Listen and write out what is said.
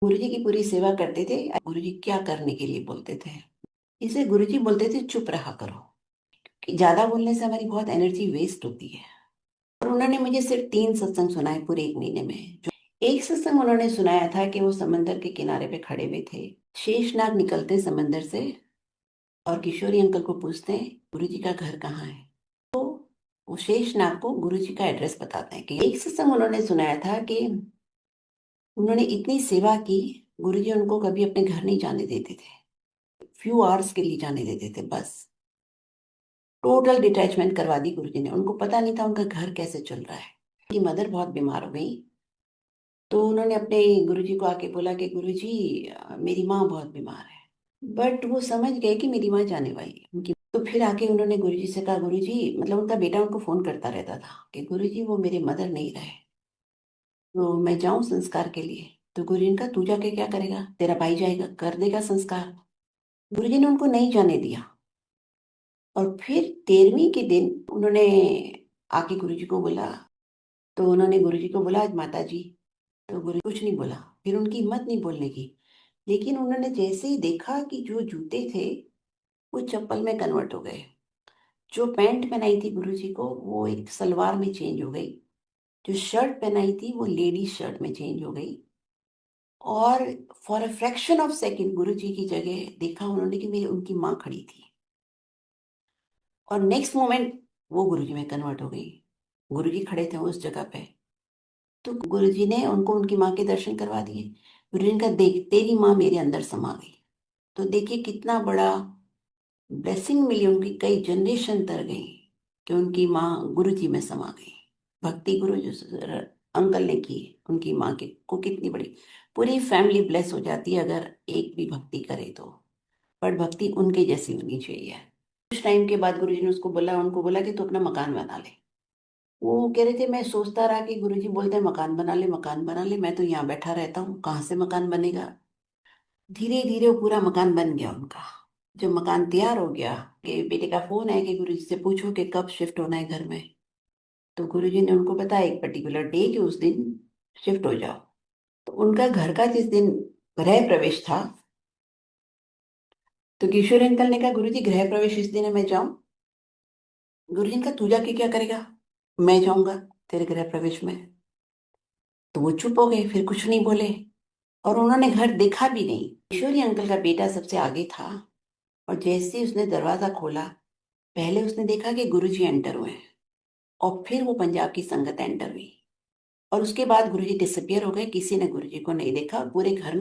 गुरुजी की पूरी सेवा करते थे। गुरुजी क्या करने के लिए बोलते थे, इसे गुरुजी बोलते थे चुप रहा करो, कि ज्यादा बोलने से हमारी बहुत एनर्जी वेस्ट होती है। और उन्होंने मुझे सिर्फ 3 सत्संग सुनाए पूरे 1 महीने में। जो एक सत्संग उन्होंने सुनाया था कि वो समंदर के किनारे पे खड़े हुए थे, शेषनाग निकलते समंदर से और किशोरी अंकल को पूछते हैं गुरुजी का घर कहाँ है। तो वो शेषनाग को गुरुजी का एड्रेस बताते हैं। कि एक सत्संग उन्होंने सुनाया था कि उन्होंने इतनी सेवा की, गुरुजी उनको कभी अपने घर नहीं जाने देते थे, फ्यू आवर्स के लिए जाने देते थे बस। टोटल डिटैचमेंट करवा दी गुरुजी ने। उनको पता नहीं था उनका घर कैसे चल रहा है। उनकी मदर बहुत बीमार हो गई, तो उन्होंने अपने गुरुजी को आके बोला कि गुरुजी मेरी माँ बहुत बीमार है। बट वो समझ गए कि मेरी माँ जाने वाली है उनकी। तो फिर आके उन्होंने गुरुजी से कहा, गुरुजी मतलब उनका बेटा उनको फोन करता रहता था कि गुरुजी वो मेरे मदर नहीं रहे, तो मैं जाऊं संस्कार के लिए। तो गुरुजी ने कहा तू जाके क्या करेगा, तेरा भाई जाएगा कर देगा संस्कार। गुरुजी ने उनको नहीं जाने दिया। और फिर 13वीं के दिन उन्होंने आके गुरुजी को बोला। तो उन्होंने गुरुजी को बोला आज माता जी। तो गुरु कुछ नहीं बोला। फिर उनकी हिम्मत नहीं बोलने की। लेकिन उन्होंने जैसे ही देखा कि जो जूते थे वो चप्पल में कन्वर्ट हो गए, जो पैंट पहनाई थी गुरुजी को वो एक सलवार में चेंज हो गई, जो शर्ट पहनाई थी वो लेडीज शर्ट में चेंज हो गई। और for a fraction of second Guruji की जगह देखा उन्होंने कि मेरी उनकी माँ खड़ी थी। और नेक्स्ट मोमेंट वो गुरुजी में कन्वर्ट हो गई। गुरुजी खड़े थे उस जगह पे। तो गुरुजी ने उनको उनकी माँ के दर्शन करवा दिए। गुरुजी ने कहा देख तेरी माँ मेरे अंदर समा गई। तो देखिए कितना बड़ा ब्लेसिंग मिली, उनकी कई जनरेशन तर गई कि उनकी माँ गुरु जी में समा गई। भक्ति गुरु जो अंकल ने की उनकी माँ के को कितनी बड़ी पूरी फैमिली ब्लेस हो जाती है अगर एक भी भक्ति करे तो। पर भक्ति उनके जैसी होनी चाहिए। कुछ टाइम के बाद गुरु जी ने उसको बोला, उनको बोला कि तू अपना मकान बना ले। वो कह रहे थे मैं सोचता रहा कि गुरु जी बोलते हैं मकान बना ले मकान बना ले, मैं तो यहाँ बैठा रहता हूँ कहाँ से मकान बनेगा। धीरे धीरे वो पूरा मकान बन गया उनका। जब मकान तैयार हो गया कि बेटे का फोन है कि गुरुजी से पूछो कि कब शिफ्ट होना है घर में। तो गुरुजी ने उनको बताया एक पर्टिकुलर डे कि उस दिन शिफ्ट हो जाओ। तो उनका घर का जिस दिन गृह प्रवेश था, तो किशोर अंकल ने कहा गुरुजी गृह प्रवेश इस दिन है मैं जाऊं। गुरुजी ने कहा तू जाके क्या करेगा, मैं जाऊंगा तेरे गृह प्रवेश में। तो वो चुप हो गए, फिर कुछ नहीं बोले। और उन्होंने घर देखा भी नहीं। किशोरी अंकल का बेटा सबसे आगे था। और जैसे ही उसने दरवाजा खोला, पहले उसने देखा कि गुरुजी एंटर हुए हैं और फिर वो पंजाब की संगत एंटर हुई। और उसके बाद गुरुजी डिसअपियर हो गए, किसी ने गुरुजी को नहीं देखा। पूरे घर